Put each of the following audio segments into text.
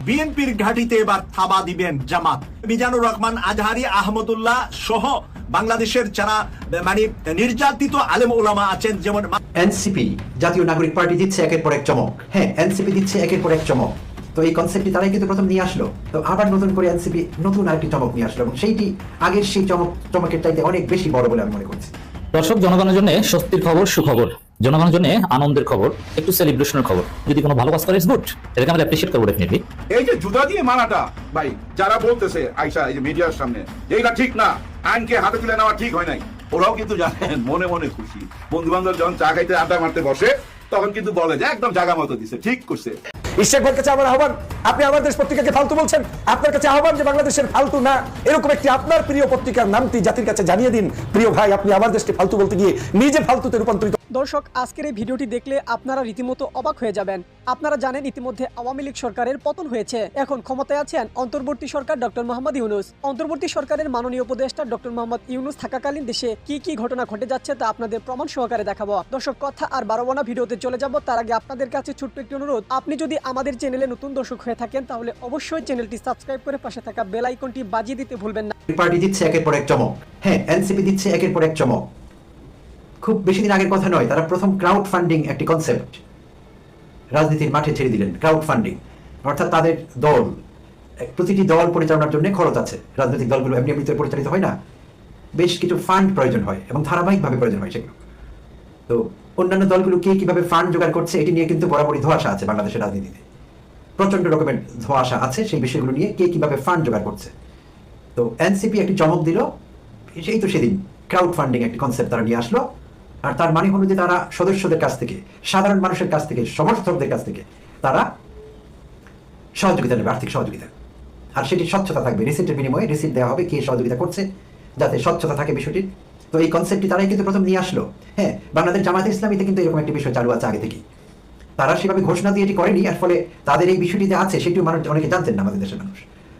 বিএনপির ঘাঁটিতে এবার থাবা দিবেন জামাত। মিজানুর রহমান আজহারি, আহমদুল্লাহ সহ বাংলাদেশের যারা মানে নির্যাতিত আলেম ওলামা আছেন, যেমন এনসিপি জাতীয় নাগরিক পার্টি দিচ্ছে একের পর এক চমক। হ্যাঁ, এনসিপি দিচ্ছে একের পর এক চমক। তো এই কনসেপ্টটি তারাই কিন্তু প্রথম নিয়ে আসলো। তো আবার নতুন করে এনসিপি নতুন আরেকটি চমক নিয়ে আসলো এবং সেইটি আগের সেই চমকের চাইতে অনেক বেশি বড় বলে আমি মনে করছি। দর্শক, জনগণের জন্য স্বস্তির খবর, সুখবর, জনগণের জন্য আনন্দের খবর, একটু সেলিব্রেশনের খবর। যদি কোনো ভালো কাজ করে ইটস গুড, এটাকে আমরা অ্যাপ্রিশিয়েট করবো ডেফিনেটলি। এই যে জুতা দিয়ে মারাটা ভাই, যারা বলতেছে আইসা এই যে মিডিয়ার সামনে এইটা ঠিক না, আইনকে হাতে তুলে নেওয়া ঠিক হয় নাই, ওরাও কিন্তু জানেন মনে মনে খুশি। বন্ধু বান্ধব যখন চা খাইতে আড্ডা মারতে বসে তখন কিন্তু বলে যে একদম জায়গা মতো দিছে, ঠিক করছে। ইশাক ভাইয়ের কাছে আমার আহ্বান, আপনি আমার দেশ পত্রিকাকে ফালতু বলছেন, আপনার কাছে আহ্বান যে বাংলাদেশের ফালতু না এরকম একটি আপনার প্রিয় পত্রিকার নামটি জাতির কাছে জানিয়ে দিন। প্রিয় ভাই, আপনি আমার দেশকে ফালতু বলতে গিয়ে নিজে ফালতুতে রূপান্তরিত। দর্শক, আজকের এই ভিডিওটি দেখলে আপনারা রীতিমতো অবাক হয়ে যাবেন। আপনারা জানেন ইতিমধ্যে আওয়ামী লীগ সরকারের পতন হয়েছে। এখন ক্ষমতায় আছেন অন্তর্বর্তী সরকার ডক্টর মোহাম্মদ ইউনূস। অন্তর্বর্তী সরকারের মাননীয় উপদেষ্টা ডক্টর মোহাম্মদ ইউনূস থাকাকালীন দেশে কি কি ঘটনা ঘটে যাচ্ছে তা আপনাদের প্রমাণ সহকারে দেখাবো। দর্শক, কথা আর বাড়াবো না, ভিডিওতে চলে যাব। তার আগে আপনাদের কাছে ছোট্ট একটি অনুরোধ, আপনি যদি আমাদের চ্যানেলে নতুন দর্শক হয়ে থাকেন তাহলে অবশ্যই চ্যানেলটি সাবস্ক্রাইব করে পাশে থাকা বেল আইকনটি বাজিয়ে দিতে ভুলবেন না। পার্টি দিচ্ছে একের পর এক চমক। হ্যাঁ, এনসিপি দিচ্ছে একের পর এক চমক। খুব বেশি দিন আগের কথা নয়, তারা প্রথম ক্রাউড ফান্ডিং একটি কনসেপ্ট রাজনীতির মাঠে ছেড়ে দিলেন। ক্রাউড ফান্ডিং অর্থাৎ তাদের দল, প্রতিটি দল পরিচালনার জন্য খরচ আছে। রাজনৈতিক দলগুলো এমনি এমনিতে পরিচালিত হয় না, বেশ কিছু ফান্ড প্রয়োজন হয় এবং ধারাবাহিকভাবে প্রয়োজন হয় সেগুলো। তো অন্যান্য দলগুলো কে কিভাবে ফান্ড জোগাড় করছে এটি নিয়ে কিন্তু বরাবরই ধোঁয়াশা আছে বাংলাদেশের রাজনীতিতে। প্রচন্ড রকমের ধোঁয়াশা আছে সেই বিষয়গুলো নিয়ে, কে কিভাবে ফান্ড জোগাড় করছে। তো এনসিপি একটি চমক দিল, সেই তো সেদিন ক্রাউড ফান্ডিং একটি কনসেপ্ট তারা নিয়ে আসলো। আর তার মানে হলো যে তারা সদস্যদের কাছ থেকে, সাধারণ মানুষের কাছ থেকে, সমর্থকদের কাছ থেকে তারা সহযোগিতা নেবে, আর্থিক সহযোগিতা। আর সেটি স্বচ্ছতা থাকবে, রিসিপ্টের বিনিময়ে রিসিপ্ট দেওয়া হবে কে সহযোগিতা করছে, যাতে স্বচ্ছতা থাকে বিষয়টির। তো এই কনসেপ্টটি তারাই কিন্তু প্রথম নিয়ে আসলো। হ্যাঁ, বাংলাদেশ জামায়াতে ইসলামীতে কিন্তু এরকম একটি বিষয় চালু আছে আগে থেকেই। তারা সেভাবে ঘোষণা দিয়ে এটি করেনি, আর ফলে তাদের এই বিষয়টিতে আছে সেটিও মানুষ অনেকে জানতেন না। আমাদের দেশের মানুষ,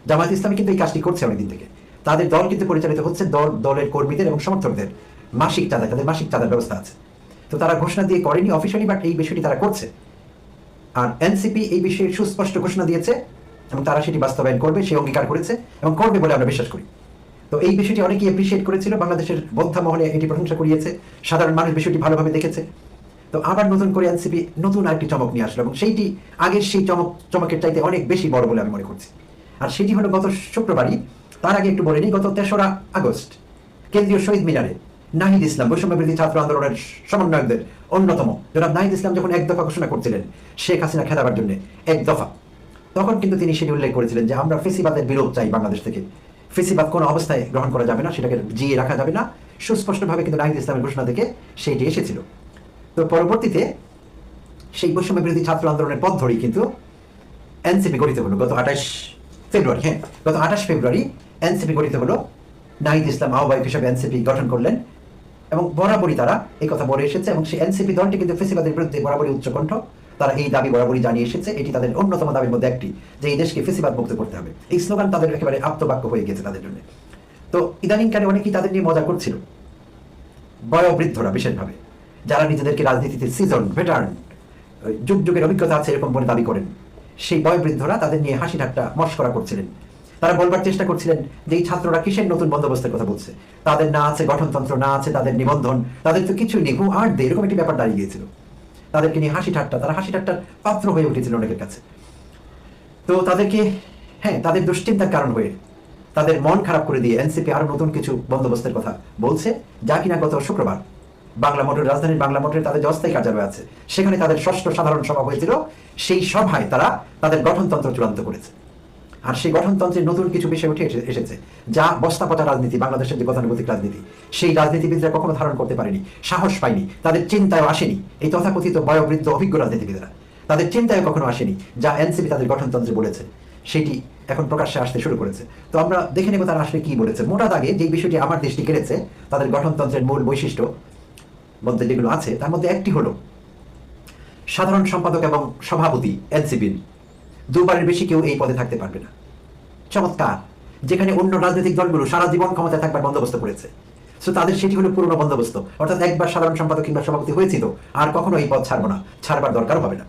জামায়াতে ইসলামী কিন্তু এই কাজটি করছে অনেকদিন থেকে। তাদের দল কিন্তু পরিচালিত হচ্ছে দলের কর্মীদের এবং সমর্থকদের মাসিক চাঁদা, তাদের মাসিক চাঁদার ব্যবস্থা আছে। তো তারা ঘোষণা দিয়ে করেনি অফিসিয়ালি, বাট এই বিষয়টি তারা করছে। আর এনসিপি এই বিষয়ে সুস্পষ্ট ঘোষণা দিয়েছে এবং তারা সেটি বাস্তবায়ন করবে, সে অঙ্গীকার করেছে এবং করবে বলে আমরা বিশ্বাস করি। তো এই বিষয়টি অনেকেই অ্যাপ্রিশিয়েট করেছিল, বাংলাদেশের বোদ্ধা মহলে এটি প্রশংসা করিয়েছে, সাধারণ মানুষ বিষয়টি ভালোভাবে দেখেছে। তো আবার নতুন করে এনসিপি নতুন আরেকটি চমক নিয়ে আসলো এবং সেইটি আগের সেই চমকের চাইতে অনেক বেশি বড় বলে আমি মনে করছি। আর সেটি হলো গত শুক্রবারই, তার আগে একটু বলে নিই, গত 3রা আগস্ট কেন্দ্রীয় শহীদ মিনারে নাহিদ ইসলাম, বৈষম্য বিরোধী ছাত্র আন্দোলনের সমন্বয়কদের অন্যতম জনাব নাহিদ ইসলাম যখন এক দফা ঘোষণা করছিলেন শেখ হাসিনা খেদাবার জন্য, এক দফা, তখন কিন্তু তিনি সেটি উল্লেখ করেছিলেন যে আমরা ফেসিবাদের বিরোধ চাই বাংলাদেশ থেকে, ফেসিবাদ কোনো অবস্থায় গ্রহণ করা যাবে না, সেটাকে জিয়ে রাখা যাবে না। সুস্পষ্টভাবে কিন্তু নাহিদ ইসলামের ঘোষণা থেকে সেইটি এসেছিল। তো পরবর্তীতে সেই বৈষম্য বিরোধী ছাত্র আন্দোলনের পথ ধরেই কিন্তু এনসিপি গঠিত হলো গত 28 ফেব্রুয়ারি। হ্যাঁ, গত 28 ফেব্রুয়ারি এনসিপি গঠিত হলো। নাহিদ ইসলাম আহ্বায়ক হিসেবে এনসিপি গঠন করলেন এবং বরাবরই তারা এই কথা বলে এসেছে এবং সেই এনসিপি দলটি কিন্তু ফেসিবাদের বিরুদ্ধে বরাবরই উচ্চকণ্ঠ। তারা এই দাবি বরাবরই জানিয়ে এসেছে, এটি তাদের অন্যতম দাবির মধ্যে একটি, যে এই দেশকে ফেসিবাদ মুক্ত করতে হবে। এই স্লোগান তাদের একেবারে আপ্তবাক্য হয়ে গেছে তাদের জন্য। তো ইদানিংকালে অনেকেই তাদের নিয়ে মজা করছিল, বয়োবৃদ্ধরা বিশেষভাবে, যারা নিজেদেরকে রাজনীতিতে সিজন ভেটারান, যুগ যুগের অভিজ্ঞতা আছে এরকম বলে দাবি করেন, সেই বয়োবৃদ্ধরা তাদের নিয়ে হাসি ঠাট্টা মস্করা করছিলেন। তারা বলবার চেষ্টা করছিলেন যে এই ছাত্ররা কিসের নতুন বন্দোবস্তের কথা বলছে, তাদের না আছে গঠনতন্ত্র, না আছে তাদের নিবন্ধন, তাদের তো কিছুই নেই, আর এরকম একটি ব্যাপার দাঁড়িয়ে গিয়েছিল। তাদেরকে নিয়ে হাসি ঠাট্টা, তারা হাসি ঠাট্টার পাত্র হয়ে উঠেছিল অনেকের কাছে। তো তাদেরকে, হ্যাঁ, তাদের দুশ্চিন্তার কারণ হয়ে, তাদের মন খারাপ করে দিয়ে এনসিপি আরো নতুন কিছু বন্দোবস্তের কথা বলছে, যা কিনা গত শুক্রবার বাংলা মোটর, রাজধানীর বাংলা মোটরে তাদের যে অস্থায়ী কার্যালয় আছে সেখানে তাদের 6ষ্ঠ সাধারণ সভা হয়েছিল। সেই সভায় তারা তাদের গঠনতন্ত্র চূড়ান্ত করেছে। আর সেই গঠনতন্ত্রের নতুন কিছু বিষয় উঠে এসেছে, যা বস্তাপচা রাজনীতি, বাংলাদেশের যে গতানুগতিক রাজনীতি, সেই রাজনীতিবিদরা কখনো ধারণ করতে পারেনি, সাহস পায়নি, তাদের চিন্তায়ও আসেনি। এই তথাকথিত বয়োবৃদ্ধ অভিজ্ঞ রাজনীতিবিদরা, তাদের চিন্তায় কখনো আসেনি যা এনসিপি তাদের গঠনতন্ত্রে বলেছে, সেটি এখন প্রকাশ্যে আসতে শুরু করেছে। তো আমরা দেখে নেব তারা আসলে কি বলেছে। মোটা দাগে যে বিষয়টি আমার দৃষ্টি কেড়েছে তাদের গঠনতন্ত্রের মূল বৈশিষ্ট্য মধ্যে যেগুলো আছে, তার মধ্যে একটি হলো সাধারণ সম্পাদক এবং সভাপতি এনসিপির 2বারের বেশি কেউ এই পদে থাকতে পারবে না। চমৎকার, যেখানে অন্য রাজনৈতিক দলগুলো সারা জীবন ক্ষমতায় থাকবার বন্দোবস্ত করেছে, সো তাদের সেটি হলো পুরনো বন্দোবস্ত, অর্থাৎ একবার সাধারণ সম্পাদক কিংবা সভাপতি হয়েছিল, আর কখনো এই পদ ছাড়বো না, ছাড়বার দরকার হবে না।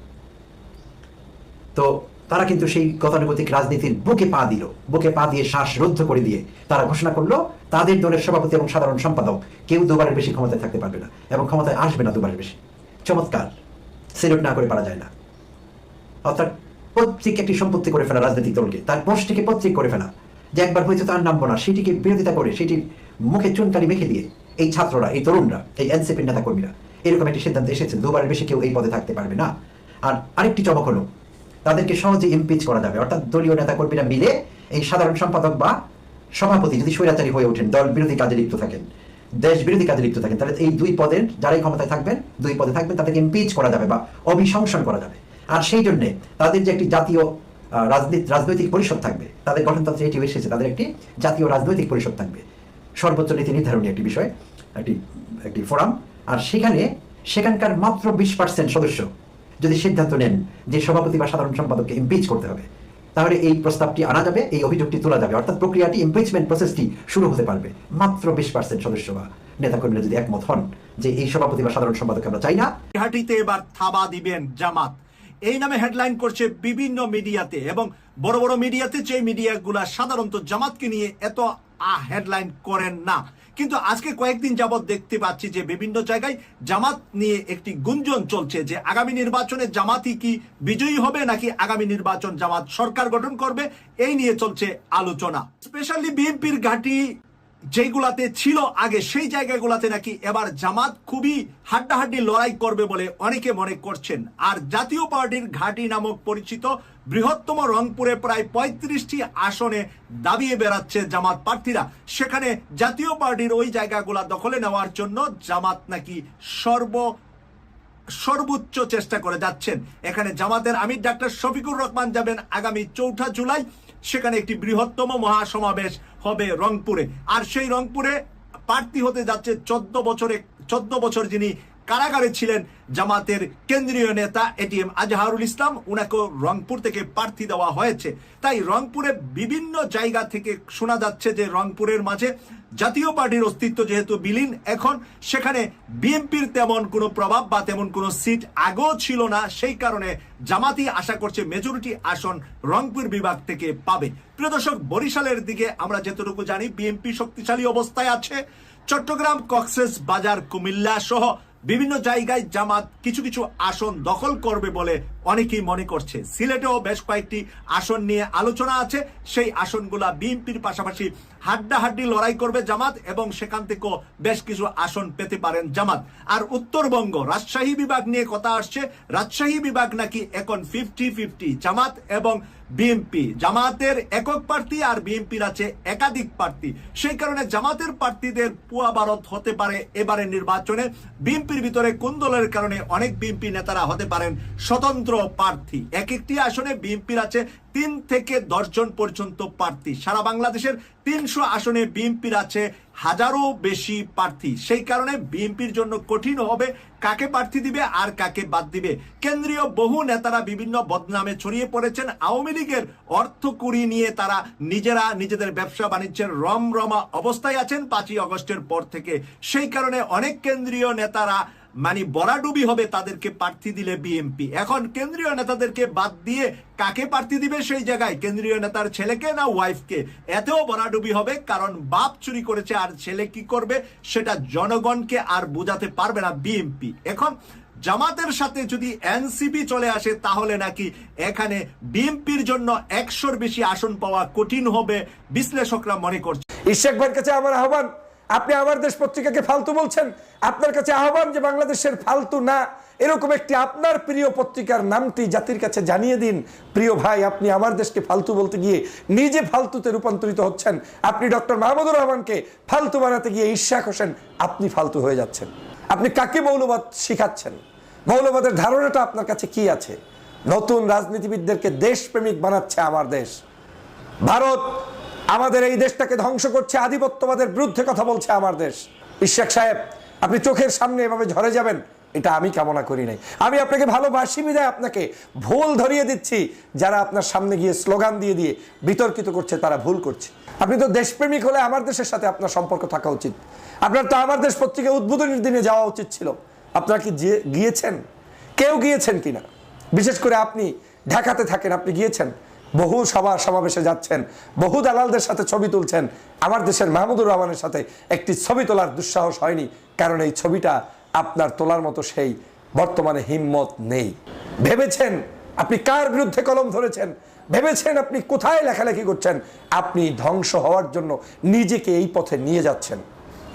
তো তারা কিন্তু সেই গতানুগতিক রাজনীতির বুকে পা দিল, বুকে পা দিয়ে শ্বাস রুদ্ধ করে দিয়ে তারা ঘোষণা করলো তাদের দলের সভাপতি এবং সাধারণ সম্পাদক কেউ দুবারের বেশি ক্ষমতায় থাকতে পারবে না এবং ক্ষমতায় আসবে না দুবারের বেশি। চমৎকার, সেলুট না করে পারা যায় না। অর্থাৎ পৈতৃক একটি সম্পত্তি করে ফেলা রাজনৈতিক দলকে, তার বংশটিকে পৈতৃক করে ফেলা, যে একবার হয়তো তার নামবো না সেটিকে বিরোধিতা করে সেটির মুখে চুনকালি মেখে দিয়ে এই ছাত্ররা, এই তরুণরা, এই এনসিপির নেতা কর্মীরা এরকম একটি সিদ্ধান্ত এসেছে দুবারের বেশি কেউ এই পদে থাকতে পারবে না। আর আরেকটি চমক হলো তাদেরকে সহজে ইমপিচ করা যাবে, অর্থাৎ দলীয় নেতা কর্মীরা মিলে এই সাধারণ সম্পাদক বা সভাপতি যদি স্বৈরাচারী হয়ে ওঠেন, দল বিরোধী কাজে লিপ্ত থাকেন, দেশ বিরোধী কাজে লিপ্ত থাকেন, তাহলে এই দুই পদের যারাই ক্ষমতায় থাকবেন, দুই পদে থাকবেন, তাদেরকে ইমপিচ করা যাবে বা অভিশংসন করা যাবে। আর সেই জন্য তাদের যে একটি জাতীয় রাজনৈতিক পরিষদ থাকবে, তাদের গঠনতন্ত্রে এটি এসেছে, তাদের একটি জাতীয় রাজনৈতিক পরিষদ থাকবে, সর্বোচ্চ নীতি নির্ধারণী একটি বিষয়, একটি ফোরাম। আর সেখানকার মাত্র 20% সদস্য যদি সিদ্ধান্ত নেন যে সভাপতি বা সাধারণ সম্পাদককে ইমপিচ করতে হবে, তাহলে এই প্রস্তাবটি আনা যাবে, এই অভিযোগটি তোলা যাবে, অর্থাৎ প্রক্রিয়াটি, ইমপিচমেন্ট প্রসেসটি শুরু হতে পারবে। মাত্র 20% সদস্য বা নেতাকর্মীরা যদি একমত হন যে এই সভাপতি বা সাধারণ সম্পাদককে আমরা চাই না। হাটিতে এবার থাবা দিবেন জামাত, এই নামে হেডলাইন করছে বিভিন্ন মিডিয়াতে, এবং বড় বড় মিডিয়াতে, যে মিডিয়াগুলা সাধারণত জামাতকে নিয়ে এত হেডলাইন করেন না, কিন্তু আজকে কয়েকদিন যাবত দেখতে পাচ্ছি যে বিভিন্ন জায়গায় জামাত নিয়ে একটি গুঞ্জন চলছে যে আগামী নির্বাচনে জামাতই কি বিজয়ী হবে নাকি আগামী নির্বাচন জামাত সরকার গঠন করবে, এই নিয়ে চলছে আলোচনা। স্পেশালি বিএনপির ঘাঁটি যেগুলাতে ছিল আগে, সেই জায়গাগুলাতে নাকি এবার জামাত খুবই হাড্ডাহাড্ডি লড়াই করবে বলে অনেকে মনে করছেন। আর জাতীয় পার্টির ঘাঁটি নামক পরিচিত বৃহত্তম রংপুরে প্রায় 35টি আসনে দাবিয়ে বেড়াচ্ছে জামাত প্রার্থীরা, সেখানে জাতীয় পার্টির ওই জায়গাগুলা দখলে নেওয়ার জন্য জামাত নাকি সর্বোচ্চ চেষ্টা করে যাচ্ছেন। এখানে জামাতের আমির ডাক্তার শফিকুর রহমান যাবেন আগামী 4 জুলাই, সেখানে একটি বৃহত্তম মহাসমাবেশ হবে রংপুরে। আর সেই রংপুরে প্রার্থী হতে যাচ্ছে 14 বছর যিনি কারাগারে ছিলেন জামাতের কেন্দ্রীয় নেতা এটিএম আজহারুল ইসলাম, উনাকে রংপুর থেকে প্রার্থী দেওয়া হয়েছে। তাই রংপুরে বিভিন্ন জায়গা থেকে শোনা যাচ্ছে যে রংপুরের মাঝে জাতীয় পার্টির অস্তিত্ব যেহেতু বিলীন, এখন সেখানে বিএনপির তেমন কোনো প্রভাব বা তেমন কোনো সিট আগেও ছিল না, সেই কারণে জামাতই আশা করছে মেজরিটি আসন রংপুর বিভাগ থেকে পাবে। প্রিয় দর্শক, বরিশালের দিকে আমরা যতটুকু জানি বিএনপি শক্তিশালী অবস্থায় আছে। চট্টগ্রাম, কক্সেস বাজার, কুমিল্লা সহ বিভিন্ন জায়গায় জামাত কিছু কিছু আসন দখল করবে বলে অনেকেই মনে করছে। সিলেটেও বেশ কয়েকটি আসন নিয়ে আলোচনা আছে, সেই আসনগুলা বিএনপির পাশাপাশি হাড্ডাহাড্ডি লড়াই করবে জামাত, এবং সেখান থেকেও বেশ কিছু আসন পেতে পারেন জামাত। আর উত্তরবঙ্গ, রাজশাহী বিভাগ নিয়ে কথা আসছে, রাজশাহী বিভাগ নাকি এখন 50-50 জামাত এবং বিএনপি। জামাতের একক প্রার্থী আর বিএনপির আছে একাধিক প্রার্থী, সেই কারণে জামাতের প্রার্থীদের পুয়া ভারত হতে পারে এবারে নির্বাচনে। বিএনপির ভিতরে কোন্দলের কারণে অনেক বিএনপি নেতারা হতে পারেন স্বতন্ত্র প্রার্থী। এক একটি আসনে বিএনপির আছে 3 থেকে 10 জন পর্যন্ত প্রার্থী। সারা বাংলাদেশের 300 আসনে বিএনপির আছে 1000-ও বেশি প্রার্থী, সেই কারণে বিএনপির জন্য কঠিন হবে কাকে প্রার্থী দিবে আর কাকে বাদ দিবে। কেন্দ্রীয় বহু নেতারা বিভিন্ন বদনামে ছড়িয়ে পড়েছেন, আওয়ামী লীগের অর্থকুড়ি নিয়ে তারা নিজেদের ব্যবসা বাণিজ্যের রমরমা অবস্থায় আছেন 5ই আগস্টের পর থেকে। সেই কারণে অনেক কেন্দ্রীয় নেতারা বরাডুবি হবে তাদেরকে প্রার্থী দিলে বিএনপি। এখন কেন্দ্রীয় নেতাদেরকে বাদ দিয়ে কাকে প্রার্থী দিবে সেই জায়গায়, কেন্দ্রীয় নেতার ছেলেকে না ওয়াইফকে, এতেও বরাডুবি হবে, কারণ বাপ চুরি করেছে আর ছেলে কি করবে সেটা জনগণকে আর বোঝাতে পারবে না বিএনপি। এখন জামাতের সাথে যদি এনসিপি চলে আসে তাহলে নাকি এখানে বিএনপির জন্য 100-র বেশি আসন পাওয়া কঠিন হবে বিশ্লেষকরা মনে করছে। ইশাক ভাইয়ের কাছে আমার আহ্বান, আপনি আমার দেশ পত্রিকাকে ফালতু বলছেন, আপনার কাছে আহ্বান যে বাংলাদেশের ফালতু না এরকম একটি আপনার প্রিয় পত্রিকার নামটি জাতির কাছে জানিয়ে দিন। প্রিয় ভাই, আপনি আমার দেশকে ফালতু বলতে গিয়ে নিজে ফালতুতে রূপান্তরিত হচ্ছেন। আপনি ডক্টর মাহমুদুর রহমানকে ফালতু বানাতে গিয়ে ইশাক হোসেন আপনি ফালতু হয়ে যাচ্ছেন। আপনি কাকে মৌলবাদ শিখাচ্ছেন? মৌলবাদের ধারণাটা আপনার কাছে কি আছে? নতুন রাজনীতিবিদদেরকে দেশপ্রেমিক বানাচ্ছে আমার দেশ। ভারত আমাদের এই দেশটাকে ধ্বংস করছে, আধিপত্যবাদের বিরুদ্ধে কথা বলছে আমার দেশ। ইশাক সাহেব, আপনি চোখের সামনে এভাবে ঝরে যাবেন এটা আমি কামনা করি নাই। আমি আপনাকে ভালোবাসি বিদায় আপনাকে ভুল ধরিয়ে দিচ্ছি। যারা আপনার সামনে গিয়ে স্লোগান দিয়ে বিতর্কিত করছে তারা ভুল করছে। আপনি তো দেশপ্রেমিক হলে আমার দেশের সাথে আপনার সম্পর্ক থাকা উচিত। আপনার তো আমার দেশ পত্রিকা উদ্বোধনের দিনে যাওয়া উচিত ছিল। আপনারা কি গিয়েছেন? কেউ গিয়েছেন কিনা? বিশেষ করে আপনি ঢাকাতে থাকেন, আপনি গিয়েছেন, বহু সভা সমাবেশে যাচ্ছেন, বহু দালালদের সাথে ছবি তুলছেন। আমার দেশের মাহমুদুর রহমানের সাথে একটি ছবি তোলার দুঃসাহস হয়নি, কারণ এই ছবিটা আপনার তোলার মতো সেই বর্তমানে হিম্মত নেই। ভেবেছেন আপনি কার বিরুদ্ধে কলম ধরেছেন, ভেবেছেন আপনি কোথায় লেখালেখি করছেন, আপনি ধ্বংস হওয়ার জন্য নিজেকে এই পথে নিয়ে যাচ্ছেন।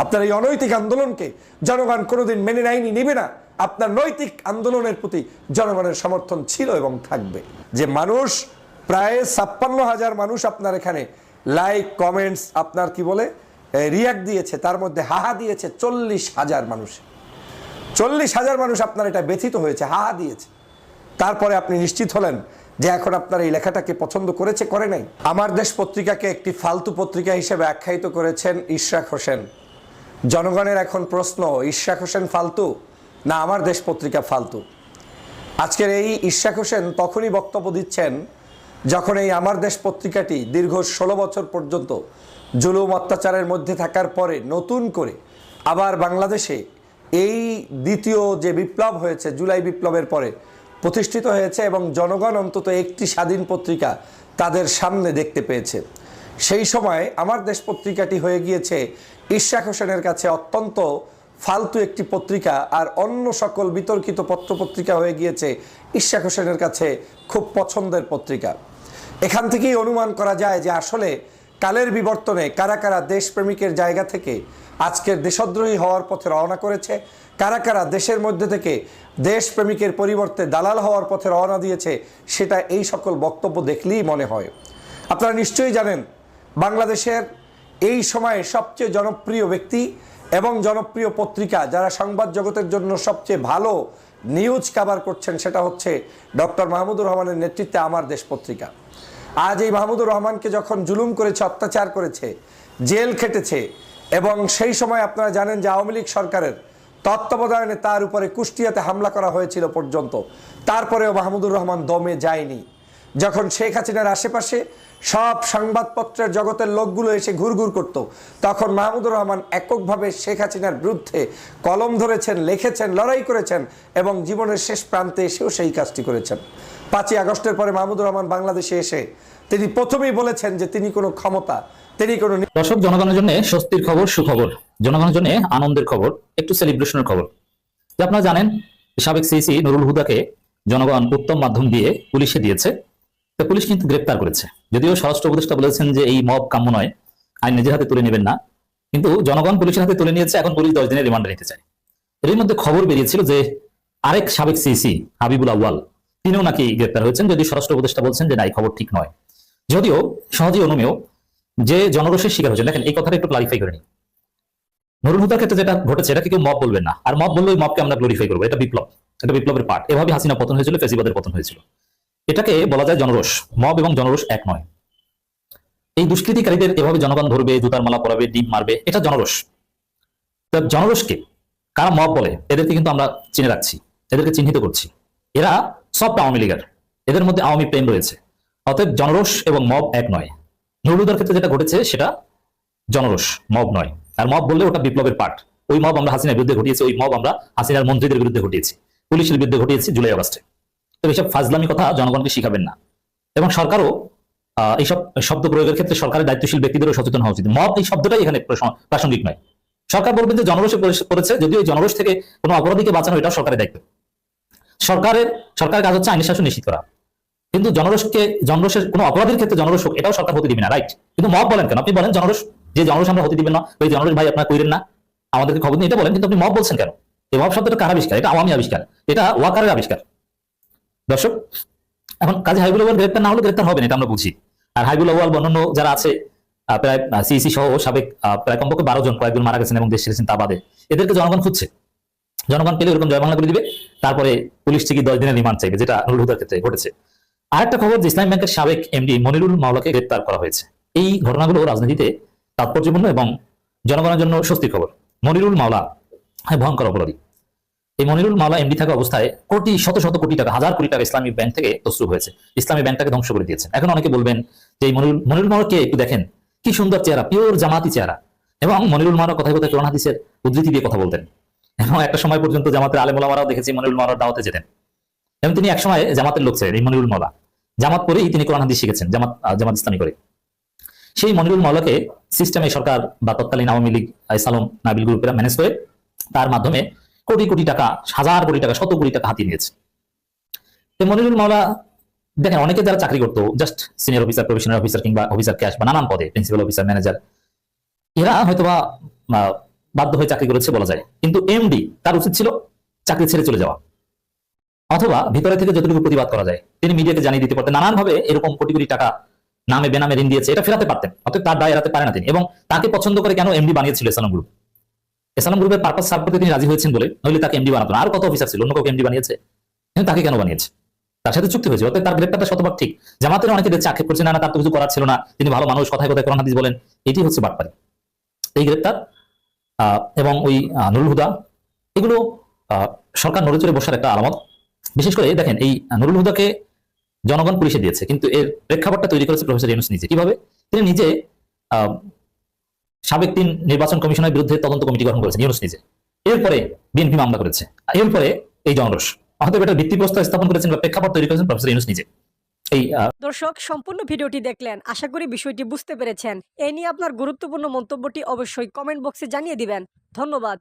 আপনার এই অনৈতিক আন্দোলনকে জনগণ কোনোদিন মেনে নেয়নি, নেবে না। আপনার নৈতিক আন্দোলনের প্রতি জনগণের সমর্থন ছিল এবং থাকবে। যে মানুষ প্রায় 56,000 মানুষ আপনার এখানে লাইক কমেন্টস আপনার কি বলে রিয়াক্ট দিয়েছে, তার মধ্যে হাহা দিয়েছে 40,000 মানুষ। 40,000 মানুষ আপনার এটা ব্যথিত হয়েছে, হাহা দিয়েছে। তারপরে আপনি নিশ্চিত হলেন যে এখন আপনার এই লেখাটাকে পছন্দ করেছে, করে নাই। আমার দেশ পত্রিকাকে একটি ফালতু পত্রিকা হিসেবে আখ্যায়িত করেছেন ইশরাক হোসেন। জনগণের এখন প্রশ্ন, ইশরাক হোসেন ফালতু না আমার দেশ পত্রিকা ফালতু? আজকের এই ইশরাক হোসেন তখনই বক্তব্য দিচ্ছেন যখন এই আমার দেশ পত্রিকাটি দীর্ঘ 16 বছর পর্যন্ত জুলুম অত্যাচারের মধ্যে থাকার পরে নতুন করে আবার বাংলাদেশে এই দ্বিতীয় যে বিপ্লব হয়েছে, জুলাই বিপ্লবের পরে প্রতিষ্ঠিত হয়েছে এবং জনগণ অন্তত একটি স্বাধীন পত্রিকা তাদের সামনে দেখতে পেয়েছে। সেই সময় আমার দেশ পত্রিকাটি হয়ে গিয়েছে ইশরাক হোসেনের কাছে অত্যন্ত ফালতু একটি পত্রিকা, আর অন্য সকল বিতর্কিত পত্রপত্রিকা হয়ে গিয়েছে ইশরাক হোসেনের কাছে খুব পছন্দের পত্রিকা। এখান থেকেই অনুমান করা যায় যে আসলে কালের বিবর্তনে কারা কারা দেশপ্রেমিকের জায়গা থেকে আজকের দেশদ্রোহী হওয়ার পথে রওনা করেছে, কারা কারা দেশের মধ্যে থেকে দেশপ্রেমিকের পরিবর্তে দালাল হওয়ার পথে রওনা দিয়েছে, সেটা এই সকল বক্তব্য দেখলেই মনে হয়। আপনারা নিশ্চয়ই জানেন বাংলাদেশের এই সময়ে সবচেয়ে জনপ্রিয় ব্যক্তি এবং জনপ্রিয় পত্রিকা যারা সংবাদ জগতের জন্য সবচেয়ে ভালো নিউজ কভার করছেন, সেটা হচ্ছে ডক্টর মাহমুদুর রহমানের নেতৃত্বে আমার দেশ পত্রিকা। আজ এই মাহমুদুর রহমানকে যখন জুলুম করেছে, অত্যাচার করেছে, জেল খেটেছে, এবং সেই সময় আপনারা জানেন যে আওয়ামী লীগ সরকারের তত্ত্বাবধানে তার উপরে কুষ্টিয়াতে হামলা করা হয়েছিল পর্যন্ত, তারপরেও মাহমুদুর রহমান দমে যায়নি। যখন শেখ হাসিনার আশেপাশে সব সংবাদপত্রের জগতের লোকগুলো এসে ঘুরঘুর করত, তখন মাহমুদুর রহমান এককভাবে শেখ হাসিনার বিরুদ্ধে কলম ধরেছেন, লিখেছেন, লড়াই করেছেন এবং জীবনের শেষ প্রান্তে এসেও সেই কাজটি করেছেন। 5ই আগস্টের পরে মাহমুদুর রহমান বাংলাদেশে এসে তিনি প্রথমেই বলেছেন যে তিনি কোনো ক্ষমতা, তিনি কোনো। দর্শক, জনগণের জন্য স্বস্তির খবর, সুখবর, জনগণের জন্য আনন্দের খবর, একটু সেলিব্রেশনের খবর। যে আপনারা জানেন সাবেক সিসি নুরুল হুদাকে জনগণ উত্তম মাধ্যম দিয়ে পুলিশে দিয়েছে, তো পুলিশ কিন্তু গ্রেপ্তার করেছে। যদিও স্বরাষ্ট্র উপদেষ্টা বলেছেন যে এই মব কাম্য নয়, আইন নিজের হাতে তুলে নেবেন না, কিন্তু জনগণ পুলিশের হাতে তুলে নিয়েছে। এখন পুলিশ 10 দিনের রিমান্ডে নিতে চায়। এর মধ্যে খবর বেরিয়েছিল যে আরেক সাবেক সিসি হাবিবুল আউয়াল, তিনিও নাকি গ্রেপ্তার হয়েছেন, যদি স্বরাষ্ট্র উপদেষ্টা বলছেন যে না, এই খবর ঠিক নয়। যদিও সহজেই অনুমেয় যে জনরোষের শিকার হয়েছে। দেখেন, এই কথাটা একটু ক্লারিফাই করে নিই। নুরুল হুদার ক্ষেত্রে যেটা ঘটেছে, এটাকে কেউ মব বলবেন না, আর মব বললে ওই মবকে আমরা গ্লোরিফাই করবো। এটা বিপ্লব, এটা বিপ্লবের পার্ট। এভাবে হাসিনা পতন হয়েছিল, ফেসিবাদের পতন হয়েছিল। এটাকে বলা যায় জনরোষ। মব এবং জনরোষ এক নয়। এই দুষ্কৃতিকারীদের এভাবে জনগণ ধরবে, জুতার মালা পরাবে, ডিম মারবে, এটা জনরোষ। জনরোষকে কারা মব বলে, এদেরকে কিন্তু আমরা চিনে রাখছি, এদেরকে চিহ্নিত করছি। এরা সব আওয়ামী লীগের, এদের মধ্যে আওয়ামী প্রেম রয়েছে। অতএব জনরোষ এবং মব এক নয়। নুরুল হুদার ক্ষেত্রে যেটা ঘটেছে সেটা জনরোষ, মব নয়। আর মব বললে ওটা বিপ্লবের পার্ট। ওই মব আমরা হাসিনার বিরুদ্ধে ঘটিয়েছি, ওই মব আমরা হাসিনার মন্ত্রীদের বিরুদ্ধে ঘটিয়েছি, পুলিশের বিরুদ্ধে ঘটিয়েছি জুলাই আগস্টে। তো এইসব ফাজলামি কথা জনগণকে শিখাবেন না। এবং সরকারও এইসব শব্দ প্রয়োগের ক্ষেত্রে সরকারের দায়িত্বশীল ব্যক্তিদেরও সচেতন হওয়া উচিত। মব এই শব্দটাই এখানে প্রাসঙ্গিক নয়। সরকার বলবেন যে জনরোষে করেছে, যদিও এই জনরোষ থেকে কোনো অপরাধীকে বাঁচানো এটাও সরকারের দায়িত্ব। সরকারের কাজ হচ্ছে আইনের শাসন নিশ্চিত করা, কিন্তু জনরোষের কোনো অপরাধের ক্ষেত্রে জনরোষ হোক, এটাও সরকার হতে দিবে না, রাইট? কিন্তু মব বলেন কেন? আপনি বলেন জনরোষ, যে জনরোষ আমরা হতে দিবেন না, ওই জনরোষ ভাই আপনারা কইরেন না, আমাদেরকে খবর নিয়ে এটা বলেন, কিন্তু আপনি মব বলছেন কেন? এই মব শব্দটা কার আবিষ্কার? এটা আওয়ামী আবিষ্কার, এটা ওয়াকারের আবিষ্কার। দর্শক, এখন কাজী হাবিবুল আউয়াল গ্রেপ্তার না হলে গ্রেপ্তার হবেন, এটা আমরা বুঝি। আর হাবিবুল আউয়াল অন্যান্য যারা আছে প্রায় সিইসি সহ সাবেক প্রায় কমপক্ষে 12 জন, কয়েকজন মারা গেছেন এবং দেশ ছেড়েছেন, তা বাদে এদেরকে জনগণ খুঁজছে। জনগণ পেলে এরকম জয় বাংলা করে দিবে, তারপরে পুলিশ থেকে 10 দিনের রিমান্ড চাইবে, যেটা নুরুল হুদার ক্ষেত্রে ঘটেছে। আরেকটা খবর যে ইসলামী ব্যাংকের সাবেক এমডি মনিরুল মাওলাকে গ্রেপ্তার করা হয়েছে। এই ঘটনাগুলো রাজনীতিতে তাৎপর্যপূর্ণ এবং জনগণের জন্য স্বস্তির খবর। মনিরুল মাওলা ভয়ঙ্কর অপরাধী। এই মনিরুল মাওলা এমডি থাকা অবস্থায় শত শত কোটি টাকা, হাজার কোটি টাকা ইসলামী ব্যাংক থেকে তসরুপ হয়েছে। ইসলামী ব্যাংকটাকে ধ্বংস করে দিয়েছেন। এখন অনেকে বলবেন যে এই মনিরুল মাওলাকে একটু দেখেন, কি সুন্দর চেহারা, পিওর জামাতি চেহারা। এবং মনিরুল মাওলা কথায় কথায় কোরআন হাদিসের উদ্ধৃতি দিয়ে কথা বলতেন, এবং একটা সময় পর্যন্ত জামাতের আলেম ওলামারাও দেখেছি মনিরুল মাওলার দাওয়াতে যেতেন। এবং তিনি একসময় জামাতের লোক ছিলেন, এই মনিরুল মাওলা। জামাত পড়েই তিনি কোরআন হাদিস শিখেছেন, জামাত ইসলামী করে। সেই মনিরুল মাওলাকে সিস্টেমে সরকার বা তৎকালীন আওয়ামী লীগ সালম নাবিল গ্রুপেরা ম্যানেজ করে তার মাধ্যমে কোটি কোটি টাকা, হাজার কোটি টাকা, শত কোটি টাকা হাতিয়ে নিয়েছে। মনিরুল মাওলা দেখেন, অনেকে যারা চাকরি করতো just senior officer, professional officer কিংবা অফিসার ক্যাশ বা নানান পদে, প্রিন্সিপাল অফিসার, ম্যানেজার, এরা হয়তোবা বাধ্য হয়ে চাকরি করেছে বলা যায়। কিন্তু এমডি তার উচিত ছিল চাকরি ছেড়ে চলে যাওয়া, অথবা ভিতরে থেকে যতটুকু প্রতিবাদ করা যায় তিনি মিডিয়াকে জানিয়ে দিতে পারতেন। নানান ভাবে এরকম কোটি কোটি টাকা নামে বেনামে ঋণ দিয়েছে, এটা ফেরাতে পারতেন, অতএব তার দায় এড়াতে পারে না তিনি। এবং তাকে পছন্দ করে কেন এমডি বানিয়েছিল এসালাম গ্রুপ? এসালাম গ্রুপের পারপাস সার্ভ করতে তিনি রাজি হয়েছেন বলে, নইলে তাকে এমডি বানাতো না। আর কত অফিসার ছিল, অন্য কাউকে এমডি বানিয়েছে, কিন্তু তাকে কেন বানিয়েছে? তার সাথে চুক্তি হয়েছে, অতএব তার গ্রেপ্তারটা শতভাগ ঠিক। জামাতের অনেকে দেখছে আক্ষেপ করছে, না তার তো কিছু করার ছিল না, তিনি ভালো মানুষ, কথায় কথায় কোরআন হাদিস বলেন, এটি হচ্ছে বাটপারি। এই গ্রেপ্তার এবং ওই নুরুল হুদা, এগুলো সরকার নড়ে চড়ে বসার একটা আলামত। বিশেষ করে দেখেন, এই নুরুল হুদাকে জনগণ পুলিশে দিয়েছে, কিন্তু এর প্রেক্ষাপটটা তৈরি করেছে প্রফেসর ইউনূস নিজে। কিভাবে? তিনি নিজে সাবেক 3 নির্বাচন কমিশনের বিরুদ্ধে তদন্ত কমিটি গঠন করেছেন ইউনূস নিজে। এরপরে বিএনপি মামলা করেছে, এরপরে এই জনরোষ, অর্থাৎ এটা ভিত্তিপ্রস্তর স্থাপন করেছেন বা প্রেক্ষাপট তৈরি করেছেন প্রফেসর ইউনূস নিজে। এই দর্শক, সম্পূর্ণ ভিডিওটি দেখলেন, আশা করি বিষয়টি বুঝতে পেরেছেন। এই নিয়ে আপনার গুরুত্বপূর্ণ মন্তব্যটি অবশ্যই কমেন্ট বক্সে জানিয়ে দিবেন। ধন্যবাদ।